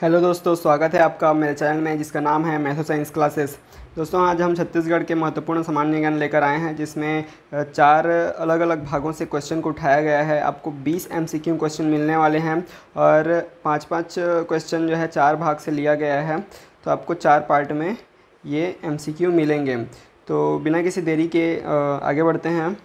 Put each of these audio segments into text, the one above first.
Hello दोस्तों, स्वागत है आपका मेरे चैनल में जिसका नाम है मैथो साइंस क्लासेस। दोस्तों, आज हम छत्तीसगढ़ के महत्वपूर्ण सामान्य ज्ञान लेकर आए हैं जिसमें चार अलग अलग भागों से क्वेश्चन को उठाया गया है। आपको 20 एमसीक्यू क्वेश्चन मिलने वाले हैं और पाँच पाँच क्वेश्चन जो है चार भाग से लिया गया है, तो आपको चार पार्ट में ये एमसीक्यू मिलेंगे। तो बिना किसी देरी के आगे बढ़ते हैं।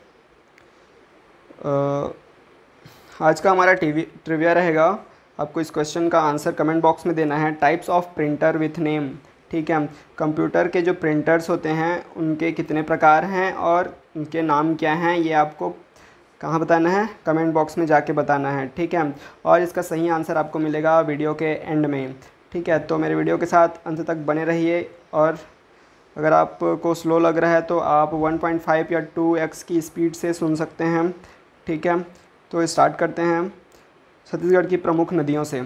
आज का हमारा ट्रिविया रहेगा। आपको इस क्वेश्चन का आंसर कमेंट बॉक्स में देना है। Types of printer with name, ठीक है। कंप्यूटर के जो प्रिंटर्स होते हैं उनके कितने प्रकार हैं और उनके नाम क्या हैं, ये आपको कहाँ बताना है, कमेंट बॉक्स में जाके बताना है, ठीक है। और इसका सही आंसर आपको मिलेगा वीडियो के एंड में, ठीक है। तो मेरे वीडियो के साथ अंत तक बने रहिए। और अगर आपको स्लो लग रहा है तो आप 1.5 या 2x की स्पीड से सुन सकते हैं, ठीक है। तो स्टार्ट करते हैं छत्तीसगढ़ की प्रमुख नदियों से,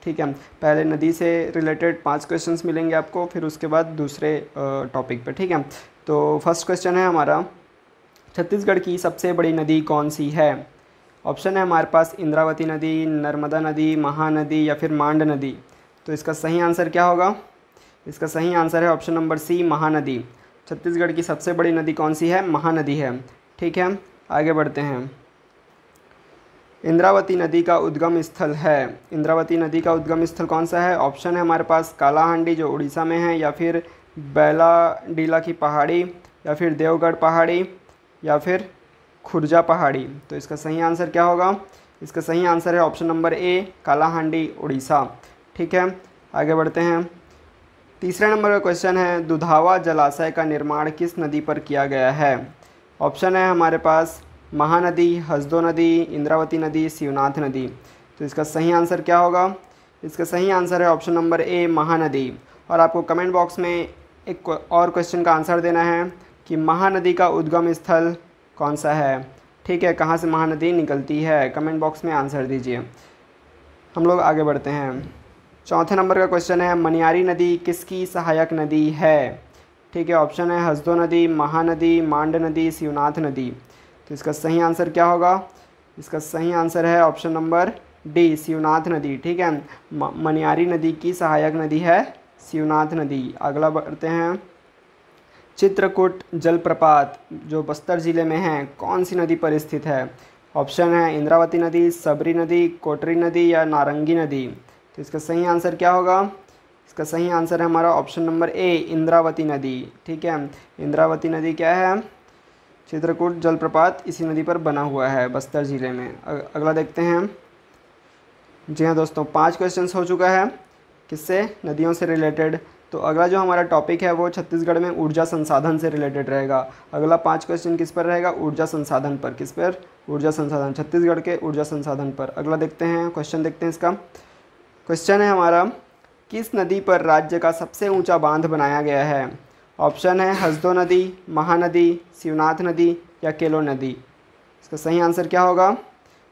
ठीक है। पहले नदी से रिलेटेड 5 क्वेश्चंस मिलेंगे आपको, फिर उसके बाद दूसरे टॉपिक पे, ठीक है। तो फर्स्ट क्वेश्चन है हमारा, छत्तीसगढ़ की सबसे बड़ी नदी कौन सी है। ऑप्शन है हमारे पास इंद्रावती नदी, नर्मदा नदी, महानदी या फिर मांड नदी। तो इसका सही आंसर क्या होगा? इसका सही आंसर है option number C, Mahanadi. Chhattisgarh की सबसे बड़ी नदी कौन सी है? महानदी है, ठीक है। आगे बढ़ते हैं। इंद्रावती नदी का उद्गम स्थल है, इंद्रावती नदी का उद्गम स्थल कौन सा है? ऑप्शन है हमारे पास कालाहांडी जो उड़ीसा में है, या फिर बैलाडीला की पहाड़ी, या फिर देवगढ़ पहाड़ी, या फिर खुर्जा पहाड़ी। तो इसका सही आंसर क्या होगा? इसका सही आंसर है option number A, Kalahandi Orissa, ठीक है। आगे बढ़ते हैं। तीसरे नंबर का क्वेश्चन है, दुधावा जलाशय का निर्माण किस नदी पर किया गया है। ऑप्शन है हमारे पास महानदी, हसदो नदी, इंद्रावती नदी, शिवनाथ नदी। तो इसका सही आंसर क्या होगा? इसका सही आंसर है ऑप्शन नंबर ए, महानदी। और आपको कमेंट बॉक्स में एक और क्वेश्चन का आंसर देना है कि महानदी का उद्गम स्थल कौन सा है, ठीक है। कहाँ से महानदी निकलती है, कमेंट बॉक्स में आंसर दीजिए। हम लोग आगे बढ़ते हैं। चौथे नंबर का क्वेश्चन है, मनियारी नदी किसकी सहायक नदी है, ठीक है। ऑप्शन है हसदो नदी, महानदी, मांड नदी, शिवनाथ नदी। तो इसका सही आंसर क्या होगा? इसका सही आंसर है ऑप्शन नंबर डी, शिवनाथ नदी, ठीक है। मनियारी नदी की सहायक नदी है शिवनाथ नदी। अगला बढ़ते हैं। चित्रकूट जलप्रपात जो बस्तर ज़िले में है कौन सी नदी पर स्थित है। ऑप्शन है इंद्रावती नदी, सबरी नदी, कोटरी नदी या नारंगी नदी। तो इसका सही आंसर क्या होगा? इसका सही आंसर है हमारा ऑप्शन नंबर ए, इंद्रावती नदी, ठीक है। इंद्रावती नदी क्या है? चित्रकूट जलप्रपात इसी नदी पर बना हुआ है बस्तर ज़िले में। अगला देखते हैं। जी हाँ दोस्तों, 5 क्वेश्चंस हो चुका है किससे, नदियों से रिलेटेड। तो अगला जो हमारा टॉपिक है वो छत्तीसगढ़ में ऊर्जा संसाधन से रिलेटेड रहेगा। अगला 5 क्वेश्चन किस पर रहेगा? ऊर्जा संसाधन पर। किस पर? ऊर्जा संसाधन, छत्तीसगढ़ के ऊर्जा संसाधन पर। अगला देखते हैं, क्वेश्चन देखते हैं इसका। क्वेश्चन है हमारा, किस नदी पर राज्य का सबसे ऊँचा बांध बनाया गया है। ऑप्शन है हसदो नदी, महानदी, शिवनाथ नदी या केलो नदी। इसका सही आंसर क्या होगा?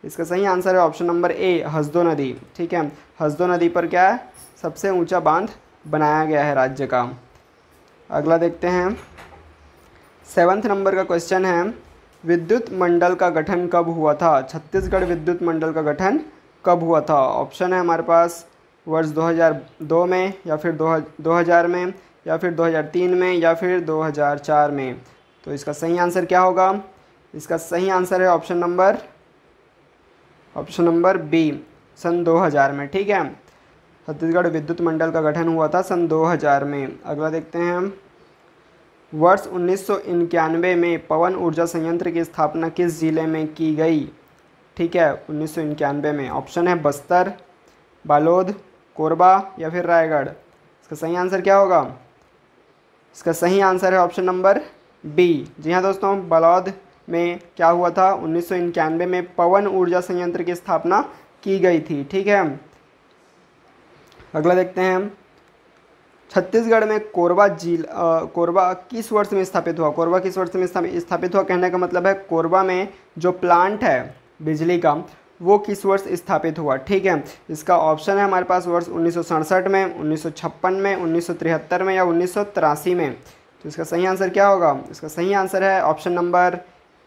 इसका सही आंसर है ऑप्शन नंबर ए, हसदो नदी, ठीक है। हसदो नदी पर क्या है? सबसे ऊंचा बांध बनाया गया है राज्य का। अगला देखते हैं। 7th नंबर का क्वेश्चन है, विद्युत मंडल का गठन कब हुआ था। छत्तीसगढ़ विद्युत मंडल का गठन कब हुआ था। ऑप्शन है हमारे पास वर्ष 2002 में, या फिर 2000 में, या फिर 2003 में, या फिर 2004 में। तो इसका सही आंसर क्या होगा? इसका सही आंसर है ऑप्शन नंबर बी, सन 2000 में, ठीक है। छत्तीसगढ़ विद्युत मंडल का गठन हुआ था सन 2000 में। अगला देखते हैं। वर्ष 1991 में पवन ऊर्जा संयंत्र की स्थापना किस जिले में की गई, ठीक है। 1991 में। ऑप्शन है बस्तर, बालोद, कोरबा या फिर रायगढ़। इसका सही आंसर क्या होगा? इसका सही आंसर है ऑप्शन नंबर बी। जी हाँ दोस्तों, बालोद में क्या हुआ था? 1991 में पवन ऊर्जा संयंत्र की स्थापना की गई थी, ठीक है। अगला देखते हैं। छत्तीसगढ़ में कोरबा किस वर्ष में स्थापित हुआ। कोरबा किस वर्ष में स्थापित हुआ, कहने का मतलब है कोरबा में जो प्लांट है बिजली का वो किस वर्ष स्थापित हुआ, ठीक है। इसका ऑप्शन है हमारे पास वर्ष 1967 में, 1956 में, 1973 में या 1983 में। तो इसका सही आंसर क्या होगा? इसका सही आंसर है ऑप्शन नंबर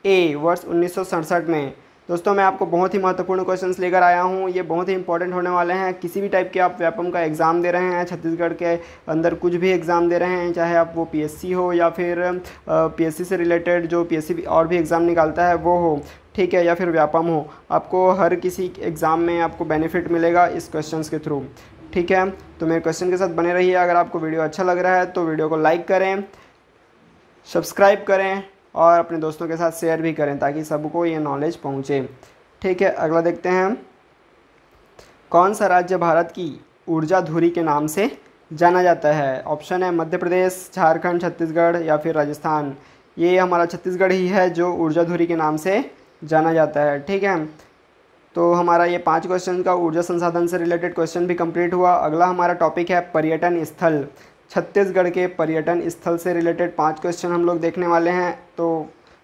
ए, वर्ष 1967 में। दोस्तों मैं आपको बहुत ही महत्वपूर्ण क्वेश्चंस लेकर आया हूँ, ये बहुत ही इंपॉर्टेंट होने वाले हैं। किसी भी टाइप के आप व्यापम का एग्ज़ाम दे रहे हैं, छत्तीसगढ़ के अंदर कुछ भी एग्ज़ाम दे रहे हैं, चाहे आप वो पीएससी हो या फिर पीएससी से रिलेटेड जो पीएससी और भी एग्ज़ाम निकालता है वो हो, ठीक है, या फिर व्यापम हो, आपको हर किसी एग्ज़ाम में आपको बेनिफिट मिलेगा इस क्वेश्चन के थ्रू, ठीक है। तो मेरे क्वेश्चन के साथ बने रहिए। अगर आपको वीडियो अच्छा लग रहा है तो वीडियो को लाइक करें, सब्सक्राइब करें और अपने दोस्तों के साथ शेयर भी करें ताकि सबको ये नॉलेज पहुँचे, ठीक है। अगला देखते हैं, कौन सा राज्य भारत की ऊर्जा धुरी के नाम से जाना जाता है? ऑप्शन है मध्य प्रदेश, झारखंड, छत्तीसगढ़ या फिर राजस्थान। ये हमारा छत्तीसगढ़ ही है जो ऊर्जा धुरी के नाम से जाना जाता है, ठीक है। तो हमारा ये 5 क्वेश्चन का ऊर्जा संसाधन से रिलेटेड क्वेश्चन भी कंप्लीट हुआ। अगला हमारा टॉपिक है पर्यटन स्थल। छत्तीसगढ़ के पर्यटन स्थल से रिलेटेड 5 क्वेश्चन हम लोग देखने वाले हैं। तो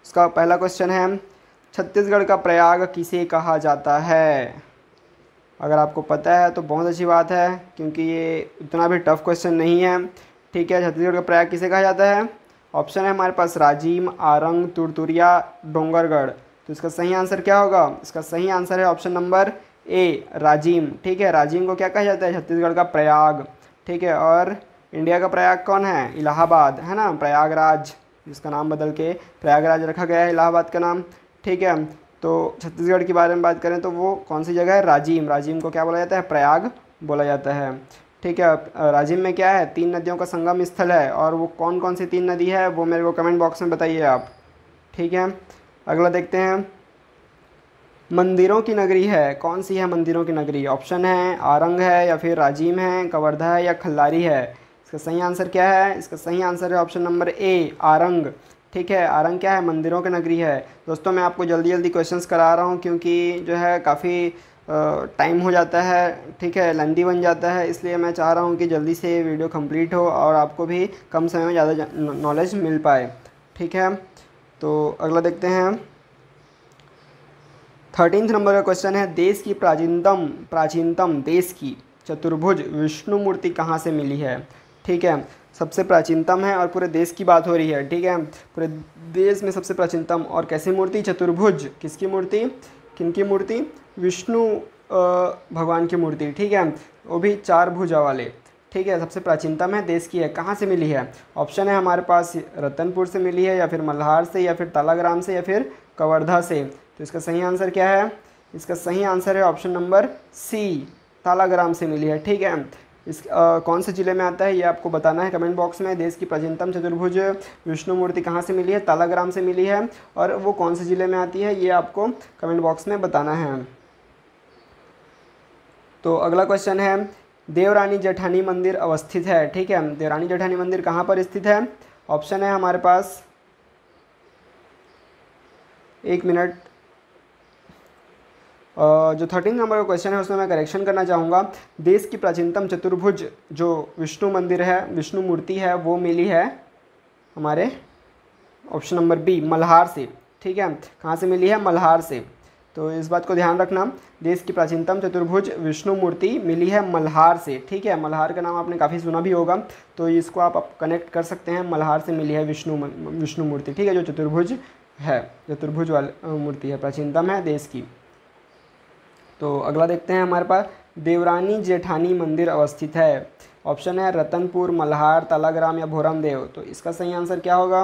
उसका पहला क्वेश्चन है, छत्तीसगढ़ का प्रयाग किसे कहा जाता है? अगर आपको पता है तो बहुत अच्छी बात है, क्योंकि ये इतना भी टफ क्वेश्चन नहीं है, ठीक है। छत्तीसगढ़ का प्रयाग किसे कहा जाता है? ऑप्शन है हमारे पास राजिम, आरंग, तुरतुरिया, डोंगरगढ़। तो इसका सही आंसर क्या होगा? इसका सही आंसर है ऑप्शन नंबर ए, राजिम, ठीक है। राजिम को क्या कहा जाता है? छत्तीसगढ़ का प्रयाग, ठीक है। और इंडिया का प्रयाग कौन है? इलाहाबाद, है ना, प्रयागराज, जिसका नाम बदल के प्रयागराज रखा गया है, इलाहाबाद का नाम, ठीक है। तो छत्तीसगढ़ के बारे में बात करें तो वो कौन सी जगह है? राजिम। राजिम को क्या बोला जाता है? प्रयाग बोला जाता है, ठीक है। राजिम में क्या है? 3 नदियों का संगम स्थल है, और वो कौन कौन सी 3 नदी है वो मेरे को कमेंट बॉक्स में बताइए आप, ठीक है। अगला देखते हैं, मंदिरों की नगरी है, कौन सी है मंदिरों की नगरी? ऑप्शन है आरंग है या फिर राजिम है, कवर्धा है या खल्लारी है। इसका सही आंसर क्या है? इसका सही आंसर है ऑप्शन नंबर ए, आरंग, ठीक है। आरंग क्या है? मंदिरों की नगरी है। दोस्तों मैं आपको जल्दी जल्दी क्वेश्चंस करा रहा हूँ, क्योंकि जो है काफ़ी टाइम हो जाता है, ठीक है, लेंदी बन जाता है, इसलिए मैं चाह रहा हूँ कि जल्दी से वीडियो कंप्लीट हो और आपको भी कम समय में ज़्यादा नॉलेज मिल पाए, ठीक है। तो अगला देखते हैं, 13 नंबर का क्वेश्चन है, देश की प्राचीनतम देश की चतुर्भुज विष्णु मूर्ति कहाँ से मिली है? ठीक है, सबसे प्राचीनतम है और पूरे देश की बात हो रही है, ठीक है। पूरे देश में सबसे प्राचीनतम और कैसी मूर्ति? चतुर्भुज। किसकी मूर्ति? किनकी मूर्ति? विष्णु भगवान की मूर्ति, ठीक है, वो भी 4 भुजा वाले, ठीक है। सबसे प्राचीनतम है, देश की है, कहाँ से मिली है? ऑप्शन है हमारे पास रतनपुर से मिली है या फिर मल्हार से या फिर तालाग्राम से या फिर कवर्धा से। तो इसका सही आंसर क्या है? इसका सही आंसर है ऑप्शन नंबर सी, तालाग्राम से मिली है, ठीक है। इस कौन से ज़िले में आता है ये आपको बताना है कमेंट बॉक्स में। देश की प्राचीनतम चतुर्भुज विष्णु मूर्ति कहाँ से मिली है? तालाग्राम से मिली है, और वो कौन से ज़िले में आती है ये आपको कमेंट बॉक्स में बताना है। तो अगला क्वेश्चन है, देवरानी जेठानी मंदिर अवस्थित है, ठीक है। देवरानी जेठानी मंदिर कहाँ पर स्थित है? ऑप्शन है हमारे पास, 1 मिनट, जो 13 नंबर का क्वेश्चन है उसमें मैं करेक्शन करना चाहूँगा। देश की प्राचीनतम चतुर्भुज जो विष्णु मंदिर है, विष्णु मूर्ति है, वो मिली है हमारे ऑप्शन नंबर बी, मल्हार से, ठीक है। कहाँ से मिली है? मल्हार से। तो इस बात को ध्यान रखना, देश की प्राचीनतम चतुर्भुज विष्णु मूर्ति मिली है मल्हार से, ठीक है। मल्हार का नाम आपने काफ़ी सुना भी होगा, तो इसको आप कनेक्ट कर सकते हैं, मल्हार से मिली है विष्णु मूर्ति, ठीक है, जो चतुर्भुज है, चतुर्भुज वाली मूर्ति है, प्राचीनतम है देश की। तो अगला देखते हैं, हमारे पास देवरानी जेठानी मंदिर अवस्थित है। ऑप्शन है रतनपुर, मल्हार, तालाग्राम या भोरमदेव। तो इसका सही आंसर क्या होगा?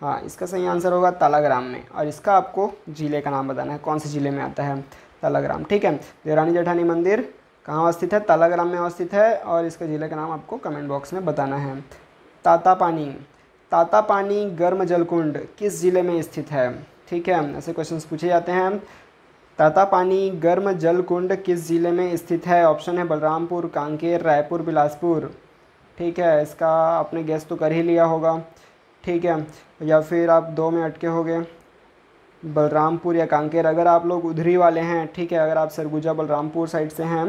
हाँ, इसका सही आंसर होगा तालाग्राम में, और इसका आपको जिले का नाम बताना है, कौन से ज़िले में आता है? तालाग्राम, ठीक है। देवरानी जेठानी मंदिर कहाँ अवस्थित है? तालाग्राम में अवस्थित है, और इसके ज़िले का नाम आपको कमेंट बॉक्स में बताना है। तातापानी गर्म जलकुंड किस ज़िले में स्थित है? ठीक है, ऐसे क्वेश्चंस पूछे जाते हैं। तातापानी गर्म जल कुंड किस ज़िले में स्थित है? ऑप्शन है बलरामपुर, कांकेर, रायपुर, बिलासपुर, ठीक है। इसका आपने गैस तो कर ही लिया होगा, ठीक है, या फिर आप 2 में अटके होंगे, बलरामपुर या कांकेर। अगर आप लोग उधरी वाले हैं, ठीक है, अगर आप सरगुजा बलरामपुर साइड से हैं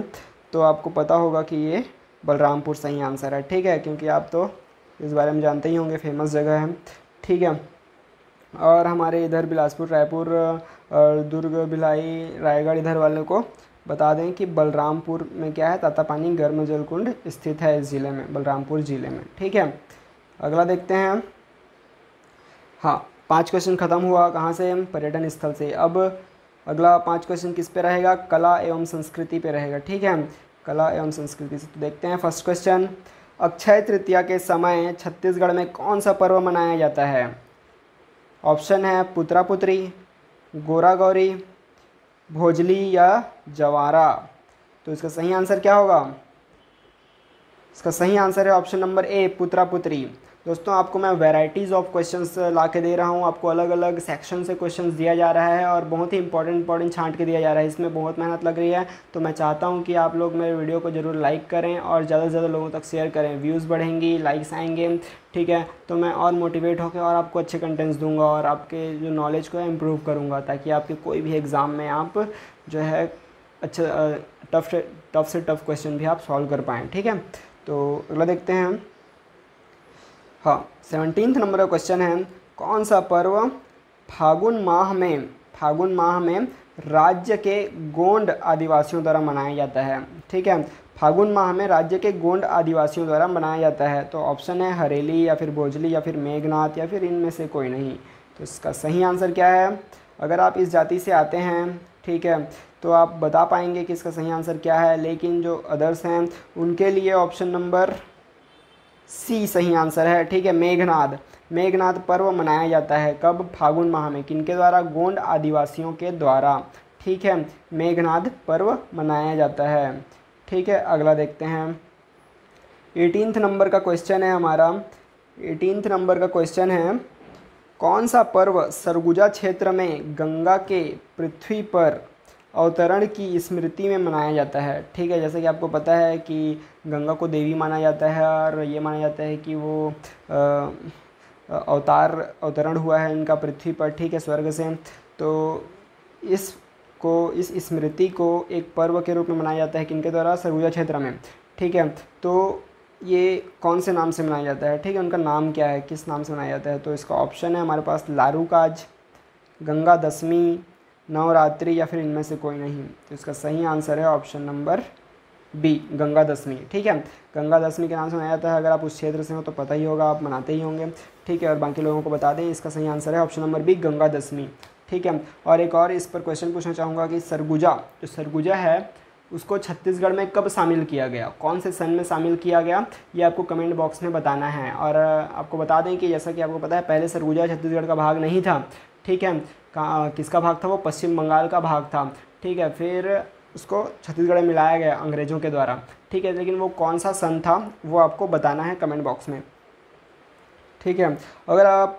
तो आपको पता होगा कि ये बलरामपुर सही आंसर है, ठीक है, क्योंकि आप तो इस बारे में जानते ही होंगे, फेमस जगह है, ठीक है। और हमारे इधर बिलासपुर, रायपुर, दुर्ग, भिलाई, रायगढ़ इधर वालों को बता दें कि बलरामपुर में क्या है? तातापानी गर्म जल कुंड स्थित है इस ज़िले में, बलरामपुर ज़िले में, ठीक है। अगला देखते हैं। हाँ, 5 क्वेश्चन ख़त्म हुआ, कहाँ से? पर्यटन स्थल से। अब अगला 5 क्वेश्चन किस पे रहेगा, कला एवं संस्कृति पे रहेगा। ठीक है, कला एवं संस्कृति से तो देखते हैं फर्स्ट क्वेश्चन। अक्षय तृतीया के समय छत्तीसगढ़ में कौन सा पर्व मनाया जाता है? ऑप्शन है पुत्रा पुत्री, गोरा गौरी, भोजली या जवारा। तो इसका सही आंसर क्या होगा? इसका सही आंसर है ऑप्शन नंबर ए, पुत्रा पुत्री। दोस्तों आपको मैं वैराइटीज़ ऑफ क्वेश्चंस ला के दे रहा हूँ, आपको अलग अलग सेक्शन से क्वेश्चंस दिया जा रहा है और बहुत ही इंपॉर्टेंट छांट के दिया जा रहा है। इसमें बहुत मेहनत लग रही है, तो मैं चाहता हूँ कि आप लोग मेरे वीडियो को ज़रूर लाइक करें और ज़्यादा से ज़्यादा लोगों तक शेयर करें। व्यूज़ बढ़ेंगी, लाइक्स आएंगे, ठीक है, तो मैं और मोटिवेट होकर और आपको अच्छे कंटेंट्स दूंगा और आपके जो नॉलेज को इम्प्रूव करूँगा, ताकि आपके कोई भी एग्ज़ाम में आप जो है अच्छा टफ से टफ क्वेश्चन भी आप सॉल्व कर पाएँ। ठीक है, तो अगला देखते हैं। हाँ, 17 नंबर का क्वेश्चन है, कौन सा पर्व फागुन माह में राज्य के गोंड आदिवासियों द्वारा मनाया जाता है? ठीक है, फागुन माह में राज्य के गोंड आदिवासियों द्वारा मनाया जाता है। तो ऑप्शन है हरेली या फिर भोजली या फिर मेघनाथ या फिर इनमें से कोई नहीं। तो इसका सही आंसर क्या है? अगर आप इस जाति से आते हैं, ठीक है, तो आप बता पाएंगे कि इसका सही आंसर क्या है, लेकिन जो अदर्स हैं उनके लिए ऑप्शन नंबर सी सही आंसर है। ठीक है, मेघनाद पर्व मनाया जाता है कब? फागुन माह में। किनके द्वारा? गोंड आदिवासियों के द्वारा। ठीक है, मेघनाद पर्व मनाया जाता है। ठीक है, अगला देखते हैं। 18 नंबर का क्वेश्चन है हमारा। 18 नंबर का क्वेश्चन है, कौन सा पर्व सरगुजा क्षेत्र में गंगा के पृथ्वी पर अवतरण की स्मृति में मनाया जाता है? ठीक है, जैसे कि आपको पता है कि गंगा को देवी माना जाता है और ये माना जाता है कि वो अवतरण हुआ है इनका पृथ्वी पर, ठीक है, स्वर्ग से। तो इस स्मृति को एक पर्व के रूप में मनाया जाता है किनके द्वारा? सरगुजा क्षेत्र में। ठीक है, तो ये कौन से नाम से मनाया जाता है? ठीक है, उनका नाम क्या है, किस नाम से मनाया जाता है? तो इसका ऑप्शन है हमारे पास लारूकाज, गंगा दशमी, नवरात्रि या फिर इनमें से कोई नहीं। तो इसका सही आंसर है option number B, Ganga Dashami. ठीक है, गंगा दशमी के नाम से मनाया जाता है। अगर आप उस क्षेत्र से हो तो पता ही होगा, आप मनाते ही होंगे। ठीक है, और बाकी लोगों को बता दें, इसका सही आंसर है option number B, Ganga Dashami. ठीक है, और एक और इस पर क्वेश्चन पूछना चाहूँगा कि सरगुजा है उसको छत्तीसगढ़ में कब शामिल किया गया, कौन से सन में शामिल किया गया, ये आपको कमेंट बॉक्स में बताना है। और आपको बता दें कि जैसा कि आपको पता है, पहले सरगुजा छत्तीसगढ़ का भाग नहीं था। ठीक है, किसका भाग था? वो पश्चिम बंगाल का भाग था। ठीक है, फिर उसको छत्तीसगढ़ में मिलाया गया अंग्रेज़ों के द्वारा। ठीक है, लेकिन वो कौन सा सन था वो आपको बताना है कमेंट बॉक्स में। ठीक है, अगर आप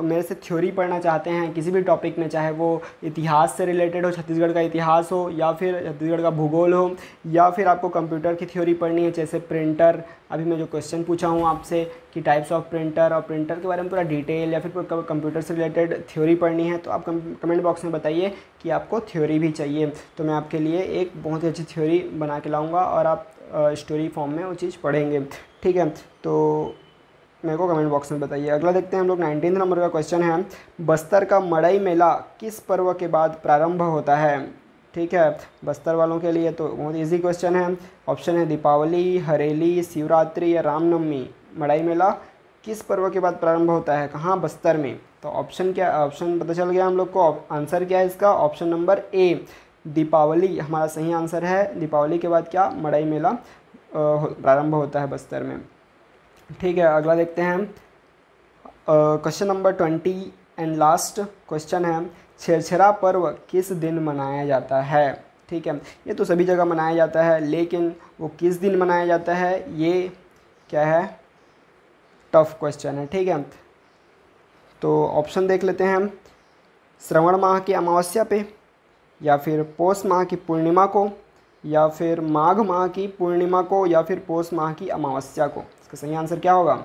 मेरे से थ्योरी पढ़ना चाहते हैं किसी भी टॉपिक में, चाहे वो इतिहास से रिलेटेड हो, छत्तीसगढ़ का इतिहास हो, या फिर छत्तीसगढ़ का भूगोल हो, या फिर आपको कंप्यूटर की थ्योरी पढ़नी है, जैसे प्रिंटर, अभी मैं जो क्वेश्चन पूछा हूँ आपसे कि टाइप्स ऑफ प्रिंटर और प्रिंटर के बारे में पूरा डिटेल, या फिर कंप्यूटर से रिलेटेड थ्योरी पढ़नी है, तो आप कमेंट बॉक्स में बताइए कि आपको थ्योरी भी चाहिए। तो मैं आपके लिए एक बहुत ही अच्छी थ्योरी बना के लाऊँगा और आप स्टोरी फॉर्म में वो चीज़ पढ़ेंगे। ठीक है, तो मेरे को कमेंट बॉक्स में बताइए। अगला देखते हैं हम लोग। 19 नंबर का क्वेश्चन है, बस्तर का मड़ई मेला किस पर्व के बाद प्रारंभ होता है? ठीक है, बस्तर वालों के लिए तो बहुत इजी क्वेश्चन है। ऑप्शन है दीपावली, हरेली, शिवरात्रि या रामनवमी। मड़ई मेला किस पर्व के बाद प्रारंभ होता है, कहाँ? बस्तर में। तो ऑप्शन क्या? ऑप्शन पता चल गया हम लोग को। आंसर क्या है इसका? ऑप्शन नंबर ए, दीपावली हमारा सही आंसर है। दीपावली के बाद क्या? मड़ई मेला प्रारंभ होता है बस्तर में। ठीक है, अगला देखते हैं। Question number 20 and last question है, छेरछेरा पर्व किस दिन मनाया जाता है? ठीक है, ये तो सभी जगह मनाया जाता है, लेकिन वो किस दिन मनाया जाता है, ये क्या है? टफ क्वेश्चन है। ठीक है, तो ऑप्शन देख लेते हैं हम। श्रवण माह की अमावस्या पे, या फिर पौष माह की पूर्णिमा को, या फिर माघ माह की पूर्णिमा को, या फिर पौष माह की अमावस्या को। इसका सही आंसर क्या होगा?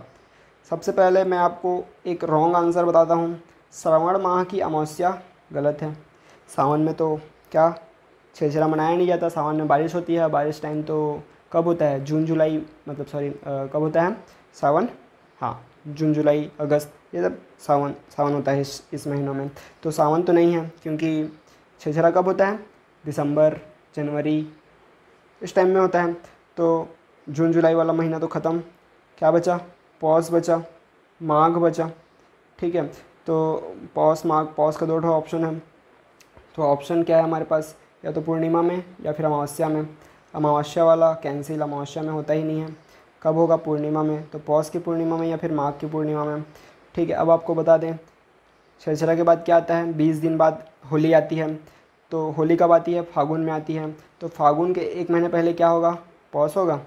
सबसे पहले मैं आपको एक रॉन्ग आंसर बताता हूँ। श्रावण माह की अमावस्या गलत है। सावन में तो क्या छेरछेरा मनाया नहीं जाता, सावन में बारिश होती है। बारिश टाइम तो कब होता है? जून जुलाई, मतलब सॉरी कब होता है सावन? हाँ, जून जुलाई अगस्त, ये सब सावन होता है इस महीनों में। तो सावन तो नहीं है, क्योंकि छेरछेरा कब होता है? दिसंबर, जनवरी, इस टाइम में होता है। तो जून जुलाई वाला महीना तो ख़त्म। क्या बचा? पौष बचा, माघ बचा। ठीक है, तो पौष माघ, पौष का 2 ऑप्शन है। तो ऑप्शन क्या है हमारे पास, या तो पूर्णिमा में या फिर अमावस्या में। अमावस्या वाला कैंसिल, अमावस्या में होता ही नहीं है। कब होगा, पूर्णिमा में, तो पौष की पूर्णिमा में या फिर माघ की पूर्णिमा में। ठीक है, अब आपको बता दें छेरछेरा के बाद क्या आता है, 20 दिन बाद होली आती है। तो होली कब आती है, फागुन में आती है। तो फागुन के 1 महीने पहले क्या होगा, पौष होगा।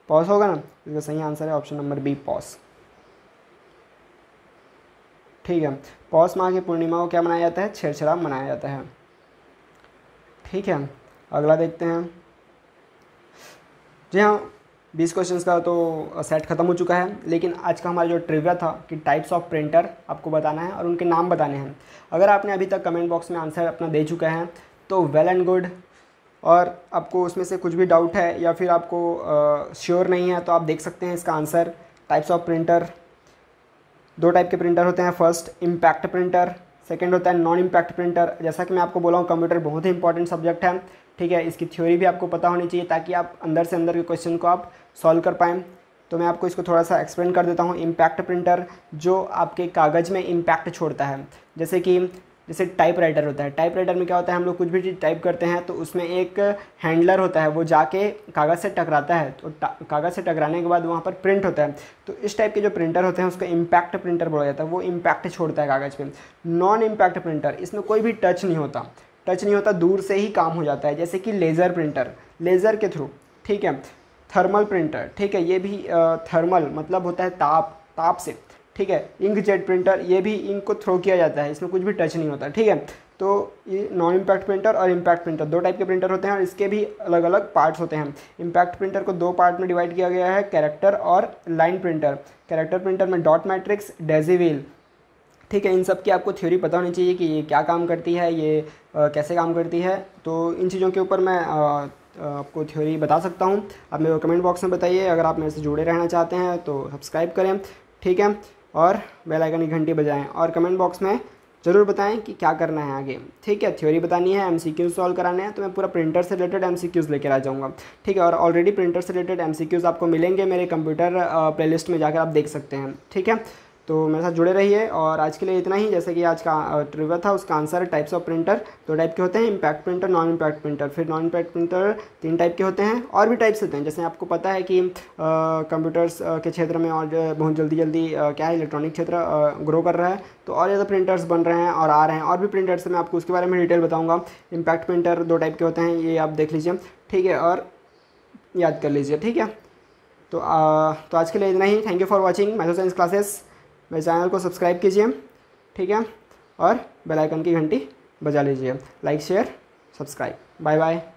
पौष होगा ना, इसका सही आंसर है ऑप्शन नंबर बी, पौष। ठीक है, पौष माह की पूर्णिमा को क्या मनाया जाता है, छेरछेरा मनाया जाता है। ठीक है, अगला देखते हैं। जी हाँ, 20 क्वेश्चंस का तो सेट खत्म हो चुका है, लेकिन आज का हमारा जो ट्रिविया था कि टाइप्स ऑफ प्रिंटर आपको बताना है और उनके नाम बताने हैं। अगर आपने अभी तक कमेंट बॉक्स में आंसर अपना दे चुका है तो वेल एंड गुड, और आपको उसमें से कुछ भी डाउट है या फिर आपको श्योर नहीं है तो आप देख सकते हैं इसका answer. Types of printer, 2 type के प्रिंटर होते हैं। फर्स्ट इम्पैक्ट प्रिंटर, सेकंड होता है नॉन इम्पैक्ट प्रिंटर। जैसा कि मैं आपको बोला हूँ, कंप्यूटर बहुत ही इंपॉर्टेंट सब्जेक्ट है। ठीक है, इसकी थ्योरी भी आपको पता होनी चाहिए ताकि आप अंदर से अंदर के क्वेश्चन को आप सॉल्व कर पाएँ। तो मैं आपको इसको थोड़ा सा एक्सप्लेन कर देता हूँ। इम्पैक्ट प्रिंटर जो आपके कागज़ में इम्पैक्ट छोड़ता है, जैसे टाइप राइटर होता है। टाइप राइटर में क्या होता है, हम लोग कुछ भी चीज़ टाइप करते हैं तो उसमें एक हैंडलर होता है, वो जाके कागज़ से टकराता है, तो कागज़ से टकराने के बाद वहाँ पर प्रिंट होता है। तो इस टाइप के जो प्रिंटर होते हैं उसको इम्पैक्ट प्रिंटर बोला जाता है, वो इम्पैक्ट छोड़ता है कागज़ पे। नॉन इम्पैक्ट प्रिंटर, इसमें कोई भी टच नहीं होता, दूर से ही काम हो जाता है। जैसे कि लेज़र प्रिंटर, लेज़र के थ्रू। ठीक है, थर्मल प्रिंटर, ठीक है, ये भी थर्मल मतलब होता है ताप से। ठीक है, इंक जेट प्रिंटर, ये भी इंक को थ्रो किया जाता है, इसमें कुछ भी टच नहीं होता। ठीक है, तो ये नॉन इम्पैक्ट प्रिंटर और इम्पैक्ट प्रिंटर 2 टाइप के प्रिंटर होते हैं और इसके भी अलग अलग पार्ट्स होते हैं। इम्पैक्ट प्रिंटर को 2 पार्ट में डिवाइड किया गया है, कैरेक्टर और लाइन प्रिंटर। कैरेक्टर प्रिंटर में डॉट मैट्रिक्स, डेजीव्हील। ठीक है, इन सब की आपको थ्योरी पता होनी चाहिए कि ये क्या काम करती है, ये कैसे काम करती है। तो इन चीज़ों के ऊपर मैं आपको थ्योरी बता सकता हूँ। आप मेरे को कमेंट बॉक्स में बताइए। अगर आप मेरे से जुड़े रहना चाहते हैं तो सब्सक्राइब करें। ठीक है, और बेल आइकन की घंटी बजाएं और कमेंट बॉक्स में ज़रूर बताएं कि क्या करना है आगे। ठीक है, थ्योरी बतानी है, एमसीक्यूज़ सॉल्व कराने हैं, तो मैं पूरा प्रिंटर से रिलेटेड एमसीक्यूज़ लेकर आ जाऊँगा। ठीक है, और ऑलरेडी प्रिंटर से रिलेटेड एमसीक्यूज़ आपको मिलेंगे मेरे कंप्यूटर प्लेलिस्ट में, जाकर आप देख सकते हैं। ठीक है, तो मेरे साथ जुड़े रहिए। और आज के लिए इतना ही। जैसे कि आज का ट्रिविया था, उसका आंसर है टाइप्स ऑफ प्रिंटर। 2 टाइप के होते हैं, impact printer, non impact printer. फिर नॉन इम्पैक्ट प्रिंटर 3 टाइप के होते हैं, और भी टाइप्स होते हैं। जैसे आपको पता है कि कंप्यूटर्स के क्षेत्र में और बहुत जल्दी क्या है, इलेक्ट्रॉनिक क्षेत्र ग्रो कर रहा है, तो और ज़्यादा प्रिंटर्स बन रहे हैं और आ रहे हैं। और भी प्रिंटर्स मैं आपको उसके बारे में डिटेल बताऊँगा। इम्पैक्ट प्रिंटर 2 टाइप के होते हैं, ये आप देख लीजिए। ठीक है, और याद कर लीजिए। ठीक है, तो आज के लिए इतना ही। Thank you for watching maths science classes. मेरे चैनल को सब्सक्राइब कीजिए। ठीक है, और बेल आइकन की घंटी बजा लीजिए। Like, share, subscribe. Bye bye.